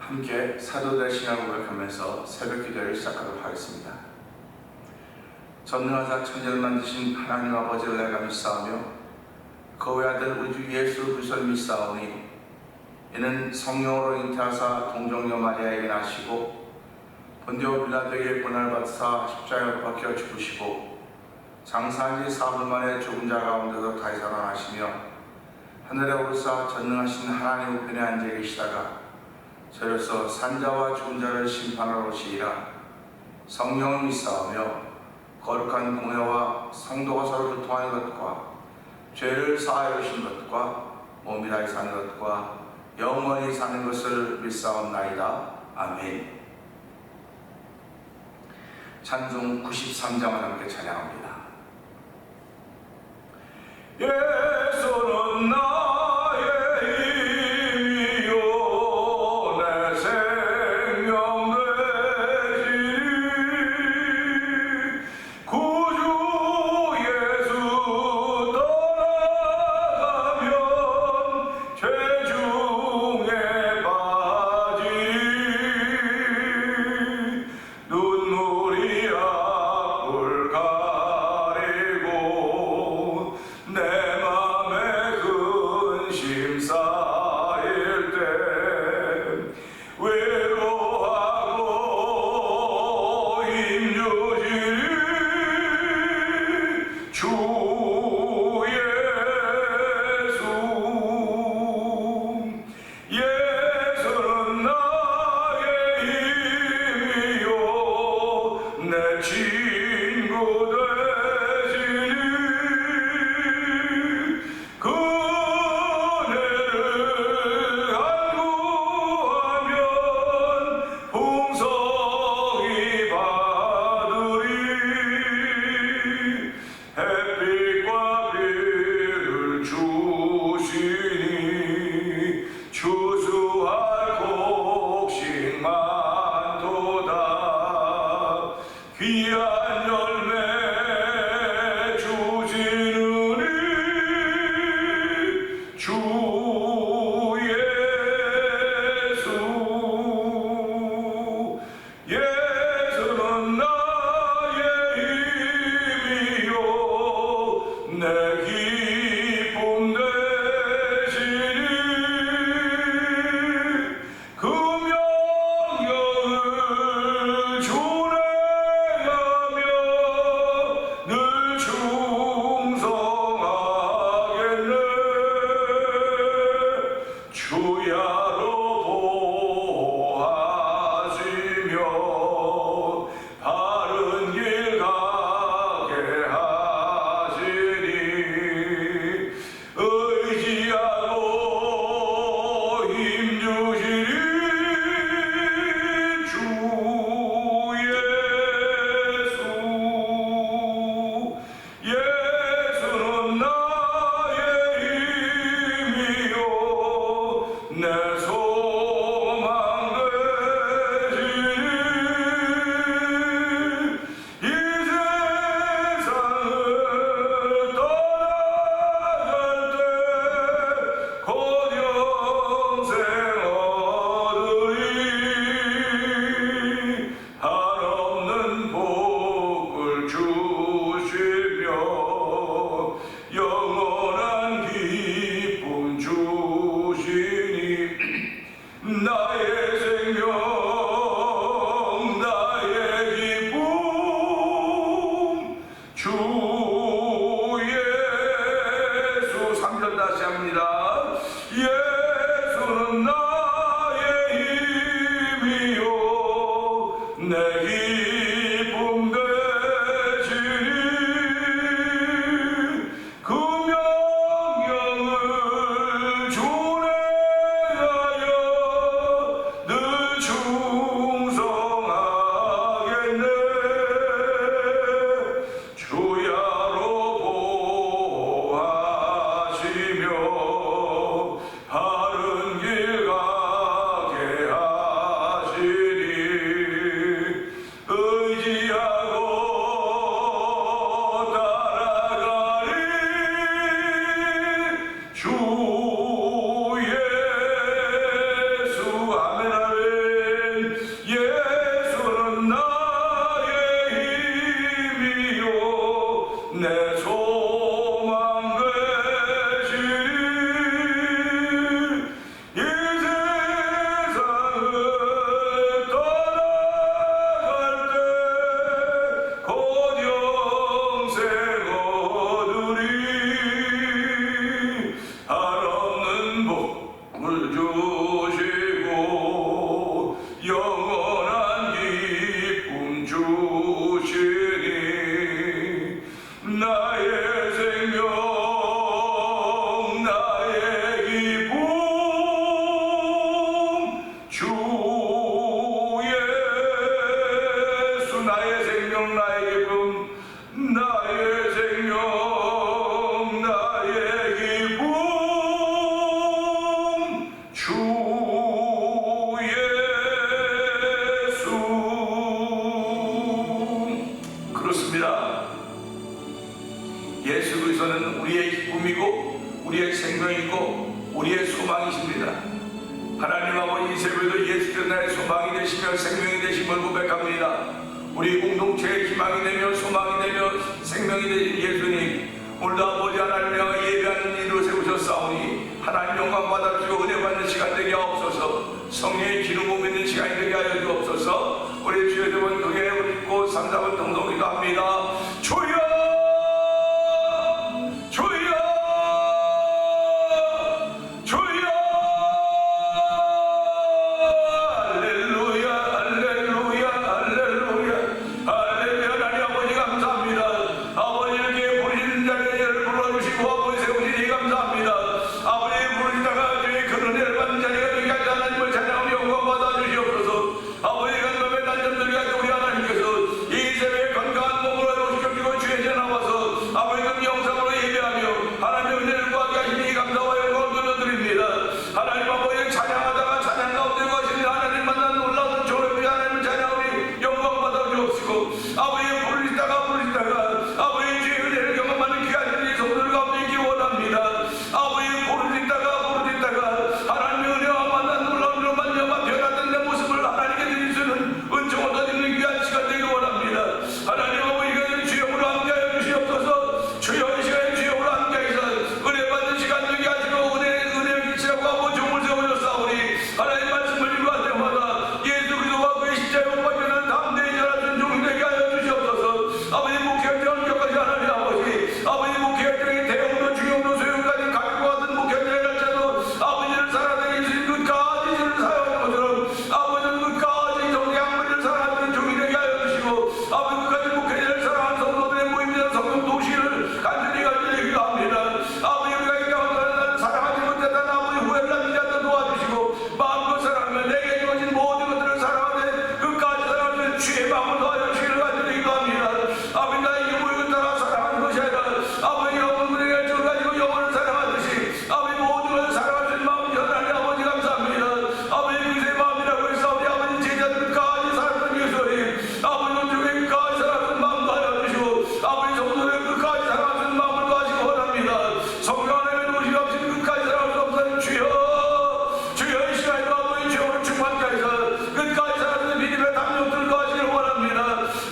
함께 사도들 신앙을 고백하면서 새벽 기도를 시작하도록 하겠습니다. 전능하사 천지를 만드신 하나님 아버지를 내가 믿사오며 그 외아들 우리 주 예수 그리스도를 믿사오니 이는 성령으로 잉태하사 동정녀 마리아에게 나시고 본디오 빌라도에게 고난을 받으사 십자가에 못 박혀 죽으시고 장사한 지 4분 만에 죽은 자 가운데서 다시 살아나시며 하늘에 오르사 전능하신 하나님 우편에 앉아 계시다가 저로서 산자와 죽은 자를 심판하러 오시리라. 성령을 믿사오며 거룩한 공회와 성도가 서로 교통하는 것과 죄를 사하여 주신 것과 몸이 다시 사는 것과 영원히 사는 것을 믿사옵나이다. 아멘. 찬송 93장을 함께 찬양합니다. 예수는 나의 힘이요 내 생명 되시니 구주 예수 떠나가면 죄 중에 빠지니 눈물이 앞을 가리고 내 맘 우리의 기쁨이고 우리의 생명이고 우리의 소망이십니다. 하나님 아버지, 이 새벽에도 예수께서 나의 소망이 되시며 생명이 되심을 고백합니다. 우리 공동체의 희망이 되며 소망이 되며 생명이 되신 예수님, 오늘도 아버지 하나님을 예배하는 일로 세우셨사오니 하나님 영광 받아주시고 은혜 받는 시간 되게 하옵소서. 성령의 기름 부음 있는 시간이 되게 하여 주옵소서. 우리 주여 여러분 그게 웃고 3, 4분 동동이도 합니다. 주여 주여 주여 할렐루야 할렐루야 할렐루야 할렐루야. 하나님 아버지 감사합니다. 아버지 이렇게 부르시는 자리를 불러주시고 아버지 세우시니 감사합니다. 아버지 부르시다가 주의 큰 은혜를 받는 자리가 되게 하여 하나님을 찬양하며 영광 받아주시옵소서. 아버지 간밤의 단점들이 가지고 우리 하나님께서 이 새벽에 건강한 몸으로 오시켜주고 주의 전 나와서 아버지 영상으로 예배하며 하나님의 은혜를 구하게 하시니 감사와 영광을 돌려드립니다. 하나님 아버지 찬양하다가 찬양 가운데 거하시니 하나님 만난 놀라운 조력이 하나님을 찬양하니 영광 받아주옵시고 아버지 부르시다가 아버지 주의 은혜를 경험하는 귀한 성도들 가운데 있기 원합니다. 아버지 부르시다가 하나님의 은혜와 만난 놀라운 일로 만나면 변화된 내 모습을 하나님께 드릴 수 있는 은총을 얻는 귀한 시간 되기 원합니다. 하나님 아버지가 주영으로 함께하여 주시옵소서. 주여 이 시간에 주영으로 함께하여서 은혜 받는 시간 되게 하시고 은혜를 끼치라고 하고 종을 세우셨사오니 하나님 말씀을 읽어할 때마다 예수 그리스도와 그의 십자가에 못 박혀는 담대히 전하는 종이 되게 하여 주시옵소서. 아버지 목회할 때 언제까지 하나님 아버지 목회할 때 대형도 중형도 소형까지 가지고 왔던 목회자의 날짜도 아버지를 살아내게 해주신 끝까지 저를 사용하는 것처럼 아버지는 끝까지 정의 한번을 사랑하는 종이 되게 하여 주시고 아버지 끝까지 목회자를 사랑하는 성도들의 모임이나 성령 도시를 간절히 기도 합니다. 아버지 우리가 이 가운데 사랑하지 못했다는 아버지 후회를 남기지 않도록 도와주시고 마음껏 사랑하며 내게 주어진 모든 것들을 사랑하되 끝까지 사랑하는 주의 마음을 더하여 주시기를 간절히 기도합니다. 아버지 나에게 모임을 따라 사랑하는 것이 아니라 아버지 영혼들의 열정을 가지고 영혼을 사랑하듯이 아버지 모든 것을 사랑할 수 있는 마음이 하나님 아버지 감사합니다. 아버지 그리스도의 마음이라고 해서 우리 아버지 제자들 끝까지 살았던 예수님 아버지 온종일 끝까지 살았던 마음도 하여 주시고 아버지 성도들 끝까지 살아갈 수 있는 마음을 더하시고 원합니다. 성령 하나님의 도시가 없이 끝까지 살아갈 수 없는 주여 이 시간에도 아버지 주영을 충만케 하여서 끝까지 살아가는 믿음의 담력들을 더하시기를 원합니다.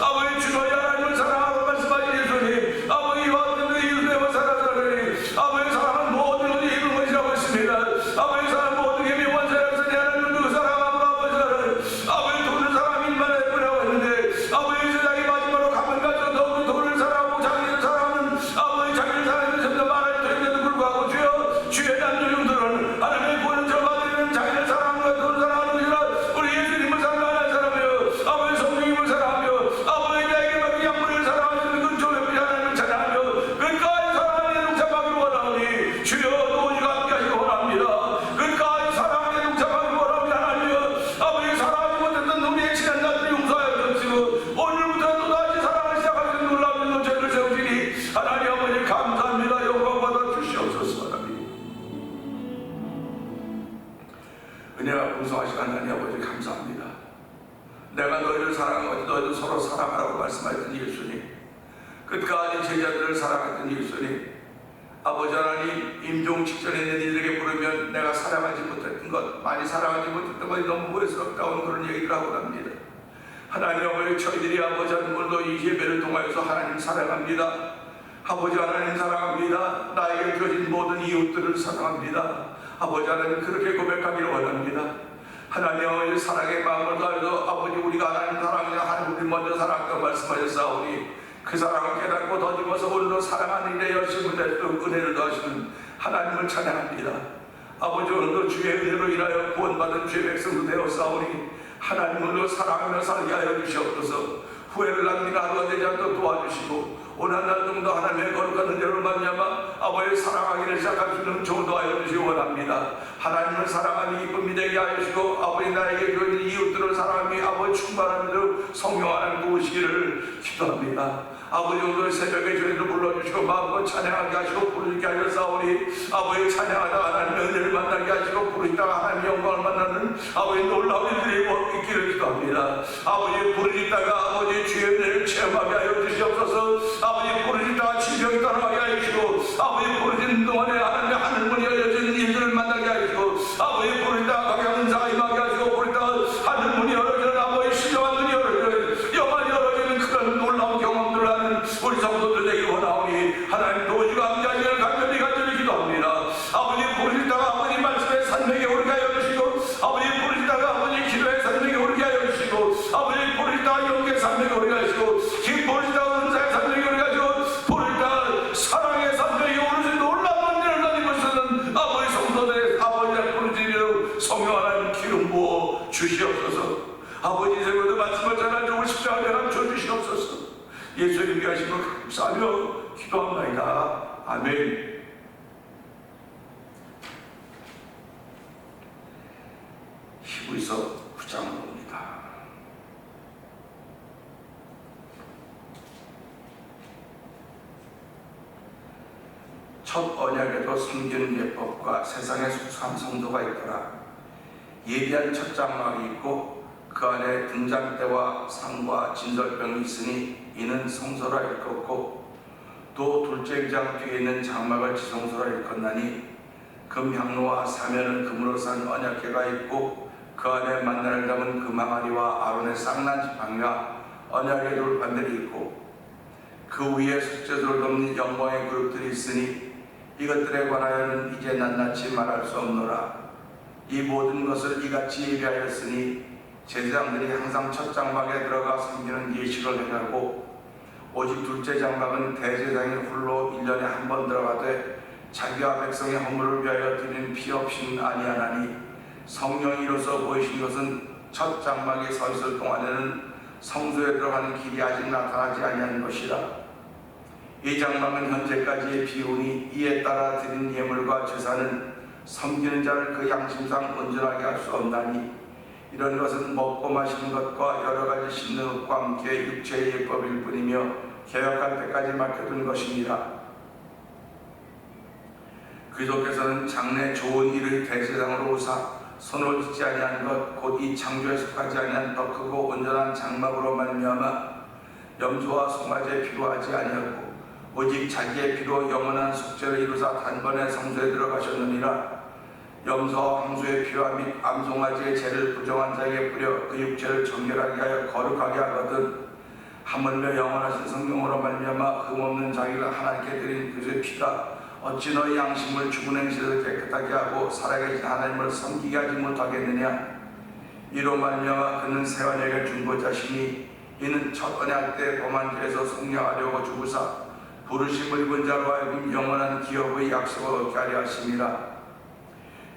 아버지 주의 하나님을 사랑하고 말씀하신 예수님 아버지 이와 같은 이웃을 사랑하니 아버지 사랑은 모든 것이 이룬 것이라고 했습니다. 아버지 사랑 모든 게 미워한 사랑에서 내 하나님을 그 사랑함으로 아버지 돈을 사랑하면 일만 해보라고 했는데 아버지 세상에 마지막으로 가면 갈수록 더욱 돈을 사랑하고 자기를 사랑하는 아버지 자기를 사랑하는 점점 많아질 텐데도 불구하고 주의 남녀용들은 하나님의 보는 저마다는 자기를 사랑하는 것 돈을 사랑하는 것이라 우리 예수님을 사랑하는 사람이요 아버지 성령님을 사랑하며 아버지 나에게 맡긴 양분을 사랑하시는 그 조력이 하나님을 찬양하며 끝까지 사랑하는 동참하기를 원하오니 주여 도우시가 함께하시기 원합니다. 끝까지 사랑하는 동참하기를 원합니다. 하나님이여 아버지 사랑하지 못했던 우리의 지난 날들을 용서하여 주시고 오늘부터 또다시 사랑을 시작할 수 있는 놀라운 노천을 세우시니 하나님 아버지 감사합니다. 영광 받아 주시옵소서. 하나님 은혜가 풍성하신 하나님 아버지 감사합니다. 내가 너희를 사랑한 것이 너희도 서로 사랑하라고 말씀하셨던 예수님, 끝까지 제자들을 사랑했던 예수님, 아버지 하나님 임종 직전에 있는 이들에게 부르면 내가 사랑하지 못했던 것, 많이 사랑하지 못했던 것이 너무 후회스럽다고 그런 얘기를 하고 합니다. 하나님 아버지 저희들이 아버지 하나님도 이 예배를 통하여서 하나님 사랑합니다. 아버지 하나님 사랑합니다. 나에게 주어진 모든 이웃들을 사랑합니다. 아버지 하나님 그렇게 고백하기를 원합니다. 하나님 아버지 사랑의 마음을 다해서 아버지 우리가 하나님 사랑하냐 하나님 우리 먼저 사랑한다고 말씀하셨사오니 그 사랑을 깨닫고 더듬어서 오늘도 사랑하는 일에 열심을 내도록 은혜를 더하시는 하나님을 찬양합니다. 아버지 오늘도 주의 은혜로 인하여 구원받은 주의 백성도 되었사오니 하나님 오늘도 사랑하며 살게 하여 주시옵소서. 후회를 남기는 하루가 되지 않도록 도와주시고 오늘 한 날 정도 하나님의 거룩한 은혜로 말미암아 아버지를 사랑하기를 시작할 수 있는 좋도 하여 주시기 원합니다. 하나님을 사랑하는 기쁨이 되게 하여 주시고 아버지 나에게 주어진 이웃들을 사랑하며 아버지 충만한 대로 성령 하나님 도우시기를 기도합니다. 아버지 오늘 새벽에 저희를 불러주시고 마음껏 찬양하게 하시고 부르게 하셨사오니 아버지 찬양하다 하나님의 은혜를 만나게 하시고 부르시다가 하나님의 영광을 만나는 아버지 놀라운 일들이 있기를 기도합니다. 아버지 부르시다가 아버지 주의 은혜를 체험하게 하여 주시옵소서. 아버지 부르시다가 질병이 떠나가게 하여 주시고 아버지 주시옵소서. 아버지 세월도 말씀을 전하고 십자가를 주시옵소서. 예수님 위하신 것 감사하며 기도합니다. 아멘. 히브리서 9장을 봅니다. 첫 언약에도 섬기는 예법과 세상의 속수한 성도가 있더라. 예비한 첫 장막이 있고 그 안에 등잔대와 상과 진설병이 있으니 이는 성소라 일컫고, 또 둘째 장 뒤에 있는 장막을 지성소라 일컫나니 금향로와 사면은 금으로 산 언약궤가 있고 그 안에 만나를 담은 금항아리와 아론의 쌍난 지팡이와 언약의 돌판들이 있고 그 위에 속죄소를 돕는 영광의 그룹들이 있으니 이것들에 관하여는 이제 낱낱이 말할 수 없노라. 이 모든 것을 이같이 예비하였으니 제사장들이 항상 첫 장막에 들어가 섬기는 예식을 행하고, 오직 둘째 장막은 대제사장이 홀로 1년에 한 번 들어가되 자기와 백성의 허물을 위하여 드리는 피 없이는 아니하나니, 성령이 이로써 보이신 것은 첫 장막에 서 있을 동안에는 성소에 들어가는 길이 아직 나타나지 아니한 것이라. 이 장막은 현재까지의 비운이 이에 따라 드린 예물과 제사는 섬기는 자를 그 양심상 온전하게 할 수 없나니, 이런 것은 먹고 마시는 것과 여러 가지 씻는 것과 함께 육체의 예법일 뿐이며 개혁할 때까지 맡겨둔 것이니라. 그리스도께서는 장래 좋은 일의 대제사장으로 오사 손을 짓지 아니한 것 곧 이 창조에 속하지 아니한 더 크고 온전한 장막으로 말미암아 염소와 송아지의 피로 하지 아니하고 오직 자기의 피로 영원한 속죄를 이루사 단번에 성소에 들어가셨느니라. 염소와 황소의 피와 및 암송아지의 죄를 부정한 자에게 뿌려 그 육체를 정결하게 하여 거룩하게 하거든, 하물며 영원하신 성령으로 말미암아 흠없는 자기를 하나님께 드린 그의 피가 어찌 너희 양심을 죽은 행실을 깨끗하게 하고 살아계신 하나님을 섬기게 하지 못하겠느냐. 이로 말미암아 그는 새 언약의 중보자시니 이는 첫 언약 때 범한 죄에서 속량하려고 주구사 부르심을 입은 자로 하여금 영원한 기업의 약속을 얻게 하려 하심이라.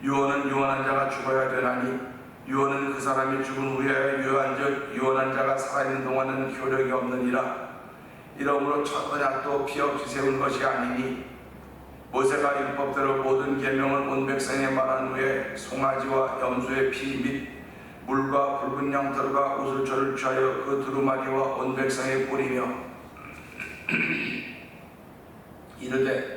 유언은 유언한 자가 죽어야 되나니 유언은 그 사람이 죽은 후에 유언한즉 유언한 자가 살아있는 동안은 효력이 없느니라. 이러므로 첫 언약도 피 없이 세운 것이 아니니 모세가 율법대로 모든 계명을 온 백성에 말한 후에 송아지와 염소의 피 및 물과 붉은 양털과 우슬초를 취하여 그 두루마리와 온 백성에 뿌리며 이르되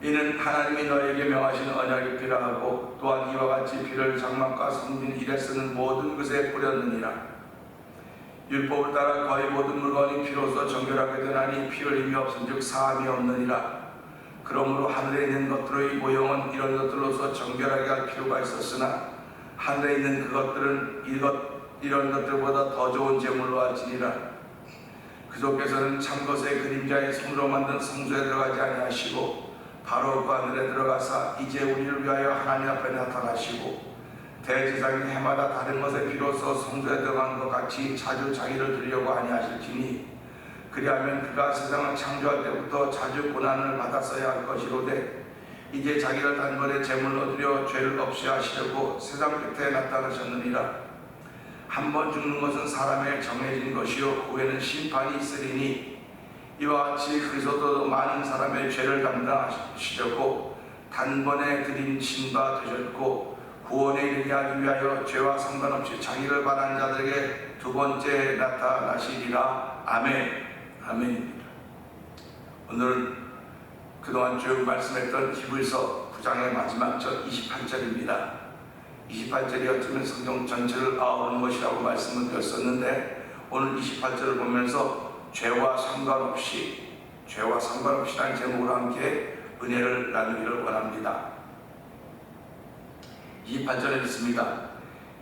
이는 하나님이 너에게 명하신 언약의 피라 하고, 또한 이와 같이 피를 장막과 섬긴 일에 쓰는 모든 것에 뿌렸느니라. 율법을 따라 거의 모든 물건이 피로써 정결하게 되나니 피를 힘이 없은즉 사함이 없느니라. 그러므로 하늘에 있는 것들의 모형은 이런 것들로서 정결하게 할 필요가 있었으나 하늘에 있는 그것들은 이런 것들보다 더 좋은 제물로 할지니라. 그리스도께서는 참것의 그림자의 손으로 만든 성소에 들어가지 아니하시고 바로 그 하늘에 들어가사 이제 우리를 위하여 하나님 앞에 나타나시고 대제사장이 해마다 다른 것에 비로소 성소에 들어간 것 같이 자주 자기를 드리려고 아니하실지니, 그리하면 그가 세상을 창조할 때부터 자주 고난을 받았어야 할 것이로되 이제 자기를 단번에 제물로 드려 죄를 없이 하시려고 세상 끝에 나타나셨느니라. 한 번 죽는 것은 사람에게 정해진 것이요 후에는 심판이 있으리니, 이와 같이 그리스도도 많은 사람의 죄를 담당하시려고 단번에 드린 신바 되셨고 구원에 이르게 하기 위하여 죄와 상관없이 자기를 바라는 자들에게 두 번째 나타나시리라. 아멘. 아멘입니다. 오늘은 그동안 쭉 말씀했던 히브리서 9장의 마지막 절 28절입니다. 28절이 어쩌면 성경 전체를 아우르는 것이라고 말씀을 드렸었는데, 오늘 28절을 보면서 죄와 상관없이라는 제목으로 함께 은혜를 나누기를 원합니다. 28절에 있습니다.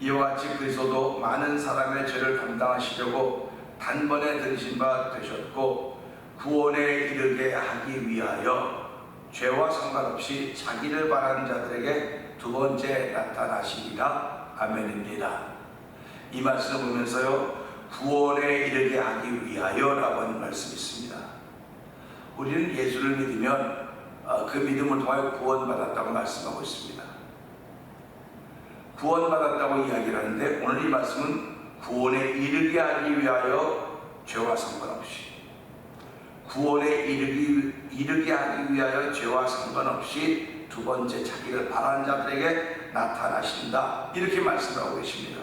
이와 같이 그리스도도 많은 사람의 죄를 감당하시려고 단번에 들으신 바 되셨고 구원에 이르게 하기 위하여 죄와 상관없이 자기를 바라는 자들에게 두 번째 나타나시리라. 아멘입니다. 이 말씀을 보면서요, 구원에 이르게 하기 위하여 라고 하는 말씀이 있습니다. 우리는 예수를 믿으면 그 믿음을 통하여 구원받았다고 말씀하고 있습니다. 구원받았다고 이야기를 하는데, 오늘 이 말씀은 구원에 이르게 하기 위하여 죄와 상관없이, 구원에 이르게 하기 위하여 죄와 상관없이 두 번째 자기를 바라는 자들에게 나타나신다, 이렇게 말씀하고 계십니다.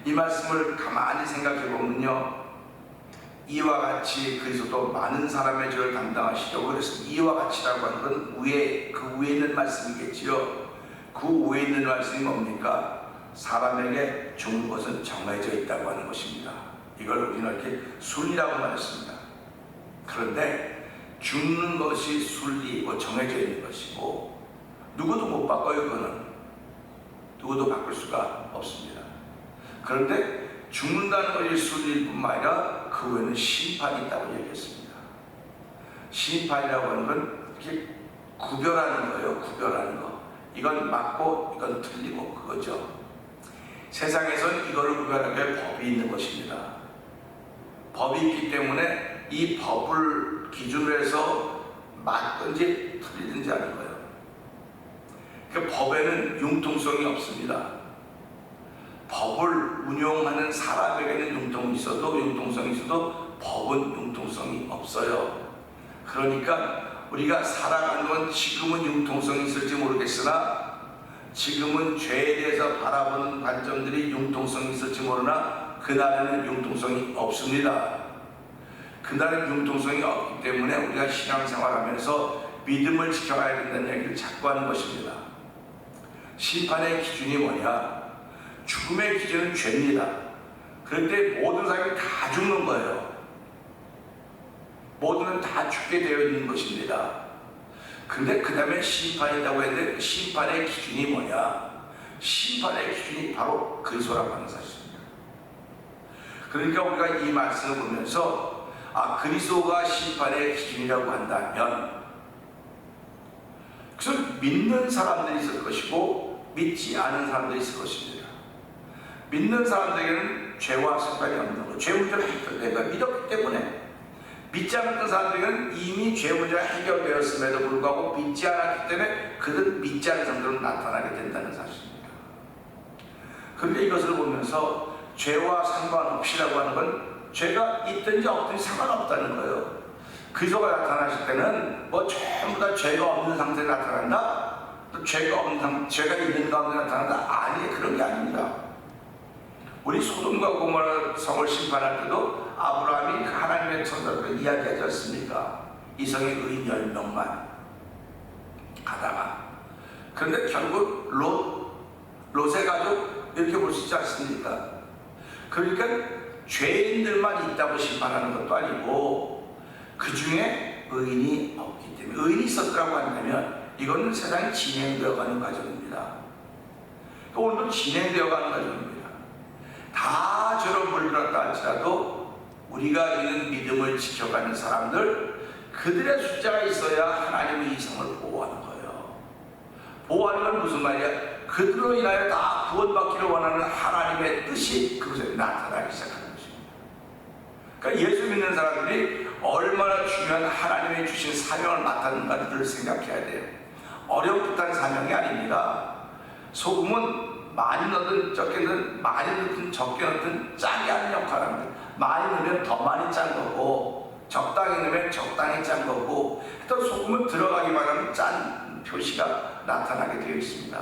이 말씀을 가만히 생각해 보면요, 이와 같이 그리스도 많은 사람의 죄를 담당하시려고 그랬습니다. 이와 같이라고 하는 건 그 위에 있는 말씀이겠지요. 그 위에 있는 말씀이 뭡니까? 사람에게 죽는 것은 정해져 있다고 하는 것입니다. 이걸 우리는 이렇게 순리라고 말했습니다. 그런데 죽는 것이 순리이고 정해져 있는 것이고, 누구도 못 바꿔요. 그거는 누구도 바꿀 수가 없습니다. 그런데 죽는다는 것이 순리일 뿐만 아니라 그 외에는 심판이 있다고 얘기했습니다. 심판이라고 하는 건 이렇게 구별하는 거예요. 구별하는 거. 이건 맞고 이건 틀리고 그거죠. 세상에선 이거를 구별하기 위해 법이 있는 것입니다. 법이 있기 때문에 이 법을 기준으로 해서 맞든지 틀리든지 하는 거예요. 그 법에는 융통성이 없습니다. 법을 운용하는 사람에게는 융통성이 있어도 법은 융통성이 없어요. 그러니까 우리가 살아가는 건 지금은 융통성이 있을지 모르겠으나, 지금은 죄에 대해서 바라보는 관점들이 융통성이 있을지 모르나, 그날에는 융통성이 없습니다. 그날은 융통성이 없기 때문에 우리가 신앙생활하면서 믿음을 지켜가야 된다는 얘기를 자꾸 하는 것입니다. 심판의 기준이 뭐냐? 죽음의 기준은 죄입니다. 그럴 때 모든 사람이 다 죽는 거예요. 모두는 다 죽게 되어 있는 것입니다. 근데 그 다음에 심판이라고 했는데, 심판의 기준이 뭐냐? 심판의 기준이 바로 그리스도라고 하는 사실입니다. 그러니까 우리가 이 말씀을 보면서, 그리스도가 심판의 기준이라고 한다면, 그래서 믿는 사람들이 있을 것이고 믿지 않은 사람들이 있을 것입니다. 믿는 사람들에게는 죄와 상관이 없는 거, 죄 문제가 해결되가 믿었기 때문에. 믿지 않았던 사람들에게는 이미 죄 문제가 해결되었음에도 불구하고 믿지 않았기 때문에 그들은 믿지 않은 사람들은 나타나게 된다는 사실입니다. 그런데 이것을 보면서 죄와 상관없이라고 하는 건 죄가 있든지 없든지 상관없다는 거예요. 그리스도가 나타나실 때는 뭐 전부 다 죄가 없는 상태에 나타난다? 또 죄가 있는 가운데 나타난다? 아니, 그런 게 아닙니다. 우리 소돔과 고모라 성을 심판할 때도 아브라함이 그 하나님의 천사들을 이야기하지 않습니까? 이 성에 의인 10명만 가다가, 그런데 결국 롯의 가족 이렇게 볼 수 있지 않습니까? 그러니까 죄인들만 있다고 심판하는 것도 아니고 그 중에 의인이 없기 때문에, 의인이 있었다고 한다면 이거는 세상이 진행되어가는 과정입니다. 오늘도 진행되어가는 과정입니다. 다 죄로 물들었다 할지라도 우리가 있는 믿음을 지켜가는 사람들, 그들의 숫자가 있어야 하나님은 이 성을 보호하는 거예요. 보호하는 건 무슨 말이야? 그들로 인하여 다 구원받기를 원하는 하나님의 뜻이 그것에 나타나기 시작하는 것입니다. 그러니까 예수 믿는 사람들이 얼마나 중요한 하나님이 주신 사명을 맡았는가를 생각해야 돼요. 어렵듯한 사명이 아닙니다. 소금은 많이 넣든 적게 넣든, 많이 넣든 적게 넣든 짜게 하는 역할을 합니다. 많이 넣으면 더 많이 짠 거고, 적당히 넣으면 적당히 짠 거고, 또 소금은 들어가기만 하면 짠 표시가 나타나게 되어 있습니다.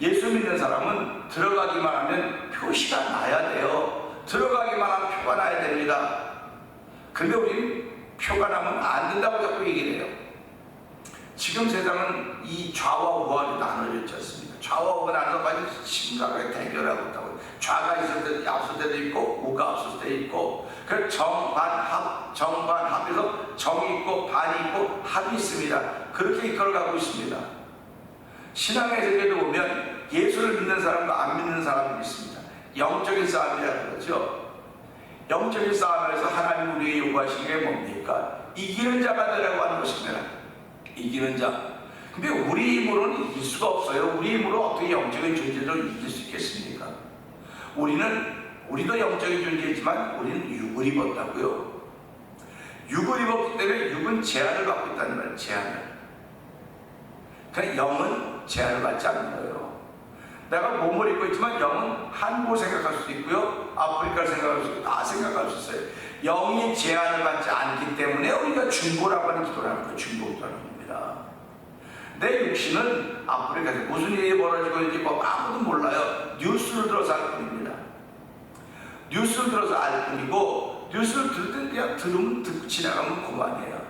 예수 믿는 사람은 들어가기만 하면 표시가 나야 돼요. 들어가기만 하면 표가 나야 됩니다. 근데 우리는 표가 나면 안 된다고 자꾸 얘기를 해요. 지금 세상은 이 좌와 우하로 나눠져 있지 않습니까? 좌와 우가 나눠가지고 심각하게 대결하고 있다고. 좌가 있을 때 앞설 때도 있고 우가 앞설 때 있고, 그래서 정반합에서 정이 있고 반이 있고 합이 있습니다. 그렇게 이끌어가고 있습니다. 신앙의 세계도 보면 예수를 믿는 사람과 안 믿는 사람이 있습니다. 영적인 싸움이라고 그러죠. 영적인 싸움에서 하나님 우리에게 요구하시는 게 뭡니까? 이기는 자가 되라고 하는 것입니다. 이기는 자. 근데 우리 힘으로는 이길 수가 없어요. 우리 힘으로 어떻게 영적인 존재를 이길 수 있겠습니까? 우리도 영적인 존재이지만 우리는 육을 입었다고요. 육을 입었기 때문에 육은 제한을 받고 있다는 말이에요. 제한을. 그러니까 영은 제한을 받지 않는 거예요. 내가 몸을 입고 있지만 영은 한국을 생각할 수도 있고요, 아프리카를 생각할 수도 있고 다 생각할 수 있어요. 영이 제한을 받지 않기 때문에 우리가 중보라고 하는 기도를 하는 거예요. 중보 기도하는 겁니다. 내 육신은 아프리카에서 무슨 일이 벌어지고 있는지 뭐 아무도 몰라요. 뉴스를 들어서 알 뿐입니다. 뉴스를 들어서 알 뿐이고, 뉴스를 들을 때 그냥 들으면 듣고 지나가면 그만이에요.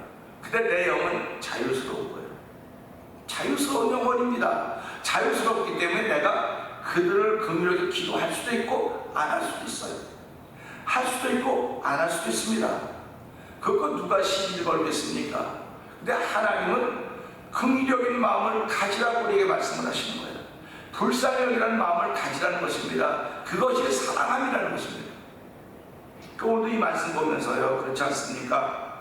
근데 내 영은 자유스러운 거예요. 자유스러운 영혼입니다. 자유스럽기 때문에 내가 그들을 긍휼하게 기도할 수도 있고 안 할 수도 있어요. 할 수도 있고 안 할 수도 있습니다. 그건 누가 시비를 걸겠습니까? 근데 하나님은 긍휼적인 마음을 가지라고 우리에게 말씀을 하시는 거예요. 불쌍히 여기라는 마음을 가지라는 것입니다. 그것이 사랑함이라는 것입니다. 오늘도 이 말씀 보면서요, 그렇지 않습니까?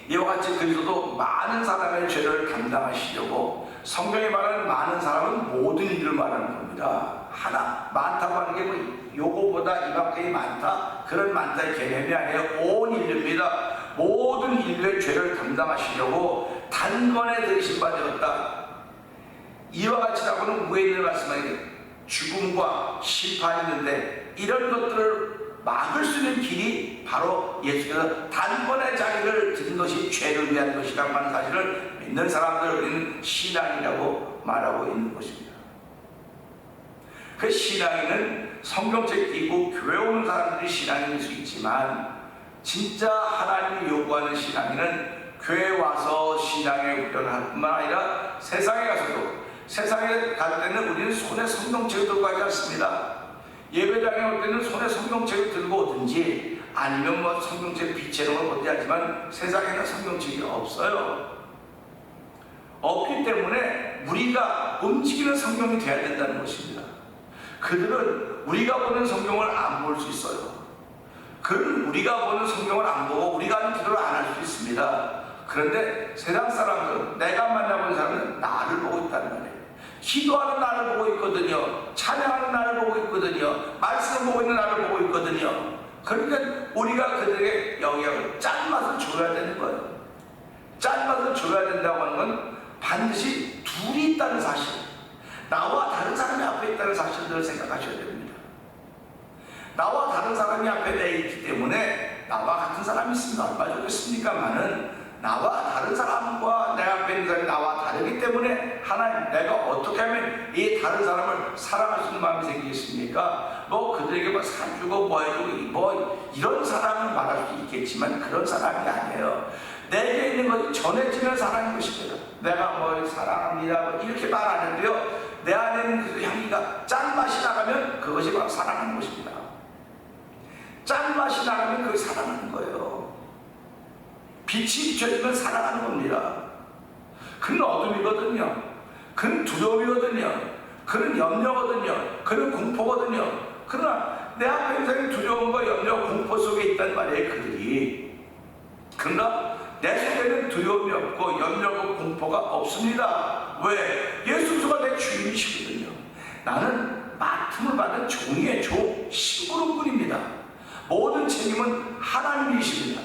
이와 같이 그리스도도 많은 사람의 죄를 담당하시려고, 성경에 말하는 많은 사람은 모든 일을 말하는 겁니다. 하나, 많다고 하는 게 뭐 요거보다 이만큼이 많다, 그런 많다의 개념이 아니에요. 온 인류입니다. 모든 인류의 죄를 담당하시려고 단번에 들이신 바 되었다. 이와 같이라고는 위에 있는 말씀하는 죽음과 심판이 있는데, 이런 것들을 막을 수 있는 길이 바로 예수께서 단번에 자기를 드린 것이 죄를 위한 것이라고 하는 사실을 믿는 사람들을 우리는 신앙이라고 말하고 있는 것입니다. 그 신앙인은 성경책 끼고 교회 오는 사람들이 신앙인일 수 있지만, 진짜 하나님이 요구하는 신앙인은 교회에 와서 신앙의 훈련을 할 뿐만 아니라 세상에 가서도, 세상에 갈 때는 우리는 손에 성경책을 들고 가지 않습니다. 예배당에 올 때는 손에 성경책을 들고 오든지 아니면 뭐 성경책 빛으로 보든지 하지만 세상에는 성경책이 없어요. 없기 때문에 우리가 움직이는 성경이 되어야 된다는 것입니다. 그들은 우리가 보는 성경을 안 볼 수 있어요. 그들은 우리가 보는 성경을 안 보고 우리가 하는 기도를 안 할 수 있습니다. 그런데 세상 사람들은, 내가 만나본 사람은 나를 보고 있다는 말이에요. 기도하는 나를 보고 있거든요. 찬양하는 나를 보고 있거든요. 말씀을 보고 있는 나를 보고 있거든요. 그러니까 우리가 그들에게 영향을, 짠맛을 줘야 되는 거예요. 짠맛을 줘야 된다고 하는 건 반드시 둘이 있다는 사실, 나와 다른 사람이 앞에 있다는 사실들을 생각하셔야 됩니다. 나와 다른 사람이 앞에 내 있기 때문에 나와 같은 사람이 있으면 얼마나 좋겠습니까만은, 나와 다른 사람과 내 앞에 있는 사람이 나와 다르기 때문에 하나님, 내가 어떻게 하면 이 다른 사람을 사랑할 수 있는 마음이 생기겠습니까? 뭐 그들에게 뭐 사주고 뭐 해주고 뭐 이런 사랑을 말할 수 있겠지만 그런 사랑이 아니에요. 내게 있는 것이 전해지는 사랑인 것입니다. 내가 뭐 사랑합니다 뭐 이렇게 말 안 해도요, 내 안에 있는 그 향기가 짠맛이 나가면 그것이 바로 사랑하는 것입니다. 짠맛이 나가면 그것이 사랑하는 거예요. 빛이 비춰지면 사랑하는 겁니다. 그는 어둠이거든요. 그는 두려움이거든요. 그는 염려거든요. 그는 공포거든요. 그러나 내 앞에 있는 두려움과 염려, 공포 속에 있단 말이에요, 그들이. 그러나 내 속에는 두려움이 없고 염려고 공포가 없습니다. 왜? 예수 그리스도가 내 주인이시거든요. 나는 맡음을 받은 종이의 종, 심부름꾼입니다. 모든 책임은 하나님이십니다.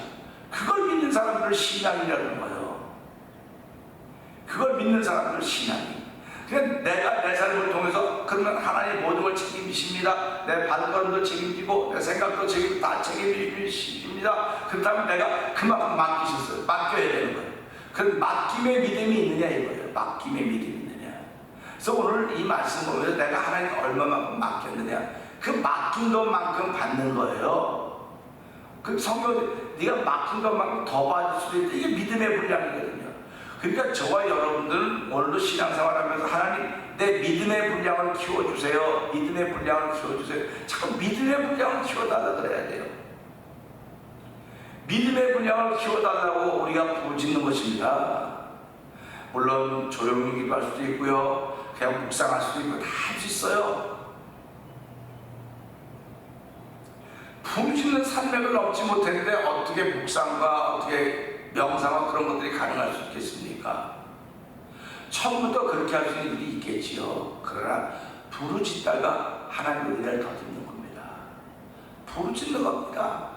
그걸 믿는 사람들을 신앙이라는 거예요. 그걸 믿는 사람들을 신앙이. 그러니까 내가 내 삶을 통해서, 그러면 하나님 모든 걸 책임지십니다. 내 받은 것도 책임지고 내 생각도 다 책임지십니다. 그렇다면 내가 그만큼 맡기셨어요. 맡겨야 되는 거예요. 그럼 맡김의 믿음이 있느냐 이거예요. 맡김의 믿음이 있느냐. 그래서 오늘 이 말씀 보면서 내가 하나님께 얼마만큼 맡겼느냐, 그 맡긴 것만큼 받는 거예요. 그 성경, 네가 맡긴 것만큼 더 받을 수도 있다. 이게 믿음의 분량이거든요. 그러니까 저와 여러분들은 오늘도 신앙생활하면서 하나님, 내 믿음의 분량을 키워주세요. 믿음의 분량을 키워주세요. 자꾸 믿음의 분량을 키워달라 그래야 돼요. 믿음의 분량을 키워달라고 우리가 부르짖는 것입니다. 물론 조용히 기도할 수도 있고요, 그냥 묵상할 수도 있고 다 할 수 있어요. 부르짖는 산맥을 넘지 못했는데 어떻게 묵상과 어떻게 명상과 그런 것들이 가능할 수 있겠습니까? 처음부터 그렇게 할 수 있는 일이 있겠지요. 그러나 부르짖다가 하나님의 은혜를 더 듣는 겁니다. 부르짖는 겁니다.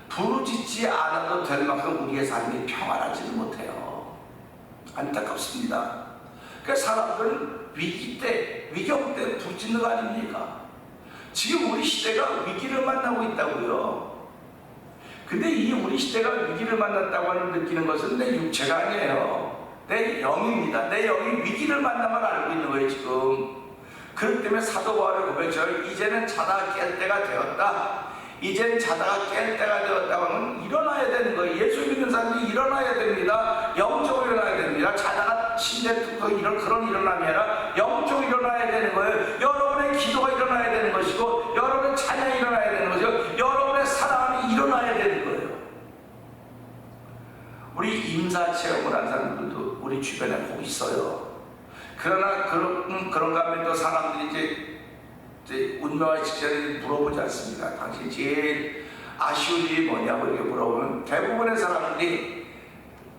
부르짖지 않아도 될 만큼 우리의 삶이 평안하지는 못해요. 안타깝습니다. 그러니까 사람들은 위기 때, 위경 때 부딪히는 거 아닙니까? 지금 우리 시대가 위기를 만나고 있다고요. 근데 이 우리 시대가 위기를 만났다고 하는 느끼는 것은 내 육체가 아니에요. 내 영입니다. 내 영이 위기를 만나면 알고 있는 거예요, 지금. 그렇기 때문에 사도 바울의 고백처럼 이제는 자다가 깰 때가 되었다. 이젠 자다가 깰 때가 되었다고 하면 일어나야 되는 거예요. 예수 믿는 사람들이 일어나야 됩니다. 영적으로 일어나야 됩니다. 자다가 침대 뚫고 그런 일어남이 아니라 영적으로 일어나야 되는 거예요. 여러분의 기도가 일어나야 되는 것이고, 여러분의 찬양이 일어나야 되는 것이고, 여러분의 사랑이 일어나야 되는 거예요. 우리 임사 체험을 한 사람들도 우리 주변에 꼭 있어요. 그러나 그런가 하면 또 사람들이 이제 운명의 직전에 물어보지 않습니까? 당신 제일 아쉬운 일이 뭐냐고 이렇게 물어보면 대부분의 사람들이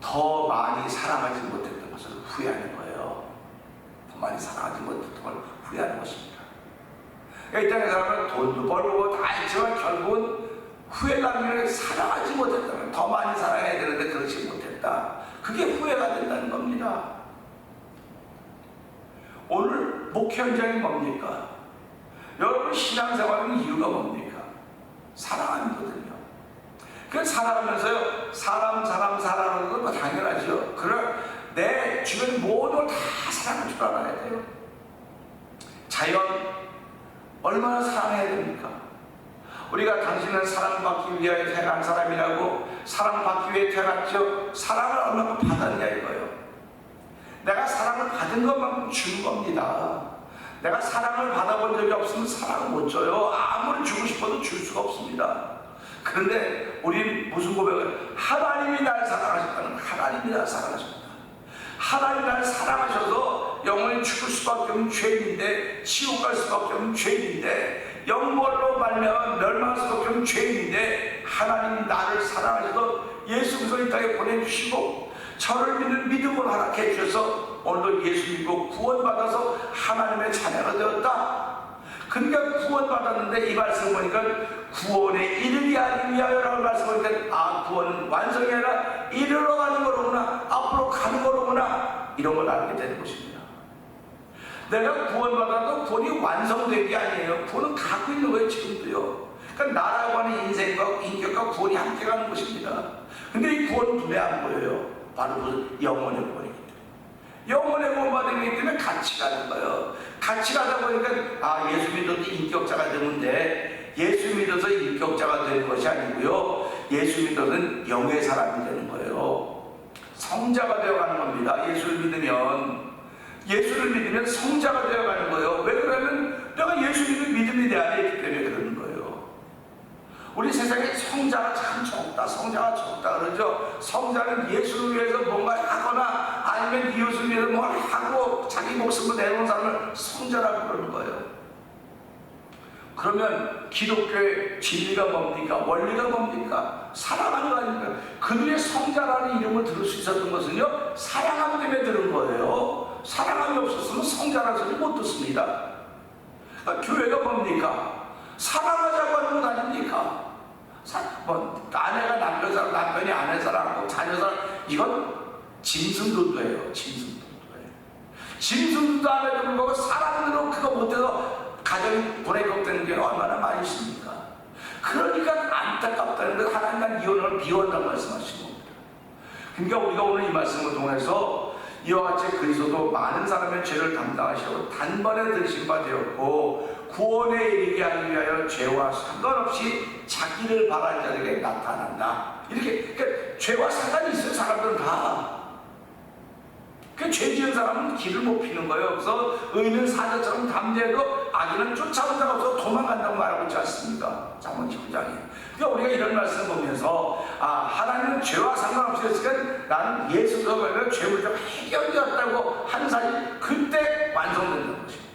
더 많이 사랑하지 못했던 것을 후회하는 거예요. 더 많이 사랑하지 못했던 걸 후회하는 것입니다. 이 땅의 사람은 돈도 벌고 다 했지만 결국은 후회라는 게 사랑하지 못했다면 더 많이 사랑해야 되는데 그렇지 못했다. 그게 후회가 된다는 겁니다. 오늘 목회 현장이 뭡니까? 여러분 신앙생활은 이유가 뭡니까? 사랑하거든요. 그 사랑하면서요, 사랑하는 건 뭐 당연하죠. 그럼 내 주변 모든 걸 다 사랑할 줄 알아야 돼요. 자연 얼마나 사랑해야 됩니까? 우리가 당신은 사랑받기 위하여 태어난 사람이라고, 사랑받기 위해 태어났죠. 사랑을 얼마나 받았냐 이거예요. 내가 사랑을 받은 것만큼 주는 겁니다. 내가 사랑을 받아본 적이 없으면 사랑을 못 줘요. 아무리 주고 싶어도 줄 수가 없습니다. 그런데 우린 무슨 고백을? 하나님이 날 사랑하셨다는, 하나님이 날 사랑하셨다. 하나님이 날 사랑하셔서 영원히 죽을 수밖에 없는 죄인인데, 지옥 갈 수밖에 없는 죄인인데, 영벌로 말미암아 멸망할 수밖에 없는 죄인인데, 하나님이 나를 사랑하셔서 예수 그리스도 이 땅에 보내주시고 저를 믿는 믿음을 허락해 주셔서 오늘도 예수 믿고 구원받아서 하나님의 자녀가 되었다. 그러니까 구원받았는데 이 말씀을 보니까 구원에 이르게 하기 위하여라는 말씀을 보니까 구원은 완성이 아니라 이르러 가는 거로구나, 앞으로 가는 거로구나, 이런 걸 알게 되는 것입니다. 내가 구원받아도 구원이 완성된 게 아니에요. 구원은 갖고 있는 거예요, 지금도요. 그러니까 나라고 하는 인생과 인격과 구원이 함께 가는 것입니다. 근데 이 구원은 눈에 안 보여요. 바로 그 영혼의 구원이기 때문에. 영혼의 구원 받은 게 때문에 같이 가는 거예요. 같이 가다 보니까 예수 믿어도 인격자가 되면 돼. 예수 믿어서 인격자가 되는 것이 아니고요, 예수 믿어서는 영의 사람이 되는 거예요. 성자가 되어가는 겁니다. 예수를 믿으면 성자가 되어가는 거예요. 왜 그러면 내가 예수 믿는 믿음이 내 안에 있기 때문에 그러는 거예요. 우리 세상에 성자가 참 적다 그러죠. 성자는 예수를 위해서 뭔가 하거나 아니면 이웃을 위해서 뭘 하고 자기 목숨을 내놓은 사람을 성자라고 그러는 거예요. 그러면 기독교의 진리가 뭡니까? 원리가 뭡니까? 사랑하는 거 아닙니까? 그들의 성자라는 이름을 들을 수 있었던 것은요, 사랑함 때문에 들은 거예요. 사랑함이 없었으면 성자라는 소리 못 듣습니다. 교회가 뭡니까? 사랑하자고 하는 것 아닙니까? 아내가 남편 사랑, 남편이 아내 사랑하고 자녀 사랑, 이건 짐승들도예요. 짐승들도 안 해주는 거고 사람들은 그거 못해서 가정이 불행되는 게 얼마나 많이 있습니까? 그러니까 안타깝다는 것, 하나님 난 이혼을 비워한다고 말씀하신 겁니다. 그러니까 우리가 오늘 이 말씀을 통해서 이와 같이 그리스도도 많은 사람의 죄를 담당하시고 단번에 들으신 바 되었고 구원에 이르게 하기 위하여 죄와 상관없이 자기를 바라는 자에게 나타난다. 이렇게 그러니까 죄와 상관이 있어요. 사람들은 다. 그 죄 지은 사람은 길을 못 피는 거예요. 그래서 의인은 사자처럼 담대해도 악인은 쫓아온 자가 없어서 도망간다고 말하고 있지 않습니까? 잠언 19장에. 그러니까 우리가 이런 말씀을 보면서 하나님은 죄와 상관없이 했으니까 나는 예수가 말하면 죄를 좀 해결되었다고 하는 사실이 그때 완성된다는 것입니다.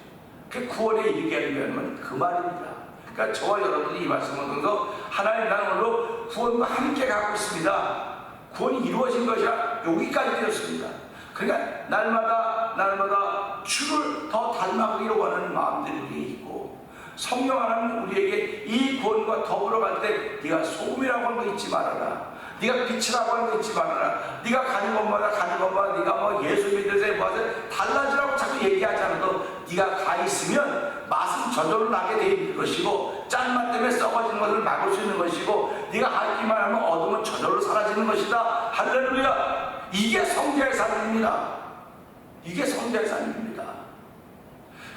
그 구원에 이르게 하기 위한 그 말입니다. 그러니까 저와 여러분이 이 말씀을 통해서 하나님 나는 오늘로 구원과 함께 가고 있습니다. 구원이 이루어진 것이라 여기까지 되었습니다. 그러니까 날마다 주를 더 닮아가기로 원하는 마음들이 우리에게 있고, 성령 하나님 우리에게 이 구원과 더불어 갈 때 네가 소금이라고 하는 거 잊지 말아라. 네가 빛이라고 하는 거 잊지 말아라. 네가 가는 것마다 네가 예수 믿으세요 뭐하세요 달라지라고 얘기하지 않아도 네가 가 있으면 맛은 저절로 나게 돼 있는 것이고 짠맛 때문에 썩어지는 것을 막을 수 있는 것이고 네가 하기만 하면 어둠은 저절로 사라지는 것이다. 할렐루야. 이게 성자의 삶입니다. 이게 성자의 삶입니다.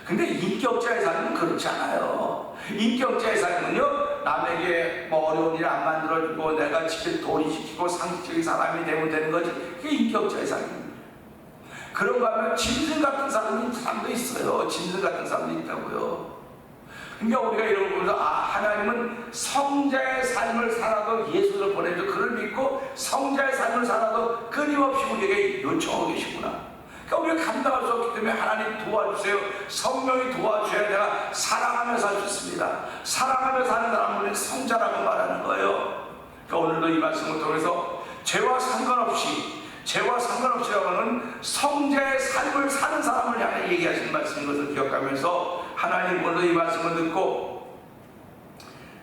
근데 인격자의 삶은 그렇지 않아요. 인격자의 삶은요, 남에게 뭐 어려운 일 안 만들어주고 내가 지킬 도리 지키고 상식적인 사람이 되면 되는 거지. 그게 인격자의 삶입니다. 그런가 하면 짐승 같은 사람도 있어요. 짐승 같은 사람도 있다고요. 그러니까 우리가 이런 거 보면서 하나님은 성자의 삶을 살아도 예수를 보내도 그를 믿고 성자의 삶을 살아도 끊임없이 우리에게 요청하고 계시구나. 그러니까 우리가 감당할 수 없기 때문에 하나님 도와주세요. 성령이 도와주셔야 내가 사랑하며 살 수 있습니다. 사랑하며 사는 사람은 우리는 성자라고 말하는 거예요. 그러니까 오늘도 이 말씀을 통해서 죄와 상관없이라고 하는 성자의 삶을 사는 사람을 향해 얘기하시는 말씀인 것을 기억하면서 하나님 오늘도 이 말씀을 듣고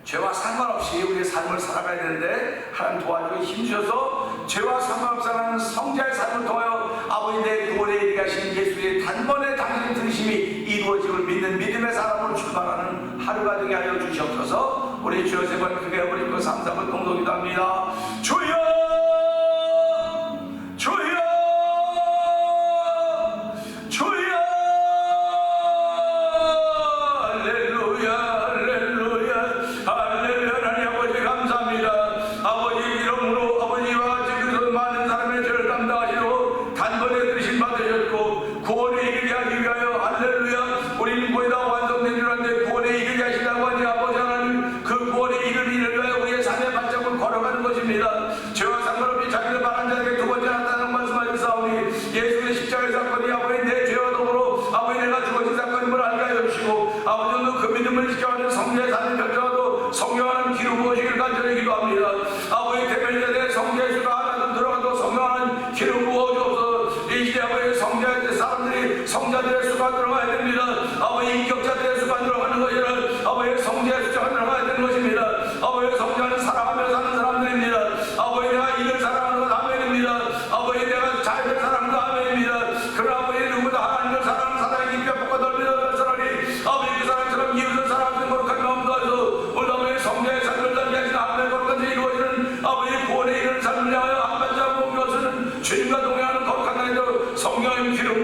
죄와 상관없이 우리의 삶을 살아가야 되는데 하나님 도와주고 힘주셔서 죄와 상관없이 하는 성자의 삶을 통하여 아버지 내 구원에 이르게 하신 예수의 단번에 당신 들으심이 이루어짐을 믿는 믿음의 사람으로 출발하는 하루가 되게 하여 주시옵소서. 우리 주여 세 번 크게 해버리고 삼삼을 동동기도 합니다. 주여 주여 주여 할렐루야 할렐루야 할렐루야. 하나님 아버지 감사합니다. 아버지 이름으로 아버지와 같이 그리스도 많은 사람의 죄를 담당하시고 단번에 들으심 받으셨고 구원에 이르게 하기 위하여 할렐루야 우리는 거의 다 완성된 줄 알았는데 구원에 이르게 하시다고 하니 아버지 하나님 그 구원에 이르는 일을 위하여 우리의 삶의 발자국을 걸어가는 것입니다. 죄와 상관없이 자기를 바란 자에게 두 번째 나타나는 말씀하셨사오니 예수의 십자가의 사건이 아버지 내 죄와 더불어 아버지 내가 죽어진 사건임을 알게 하여 주시고 아버지 오늘 그 믿음을 지켜가는 성자의 삶을 결정하도 성령하는 기름 부으시기를 간절히 기도합니다. 아버지 대면자들의 성자의 수가 하나도 들어가도 성령하는 기름 부어주옵소서. 이 시대 아버지 성자의 사람들이 성자들의 수가 들어가야 됩니다. 아버지 인격자들의 수가 들어가는 것이라 아버지 성자의 수가 들어가야 되는 것입니다. 아버지 성자는 사랑하며 사는 사람들입니다. 아버지 내가 이를 사랑하는 건 아멘입니다. 아버지 내가 자유를 사랑하는 건 아멘입니다. 그러나 아버지 누구도 하나님을 사랑하는 사랑이 깊게 뻗고 넓이다 사랑이 아버지 그 사랑처럼 이웃을 사랑하는 거룩한 마음도 하소서. 오늘 아버지 성자의 삶을 살게 하시는 하나님의 거룩한 데 이루어지는 아버지 구원에 이르는 삶을 향하여 한 발자국 옮겨서는 주님과 동행하는 거룩한 날에도 성령의 기름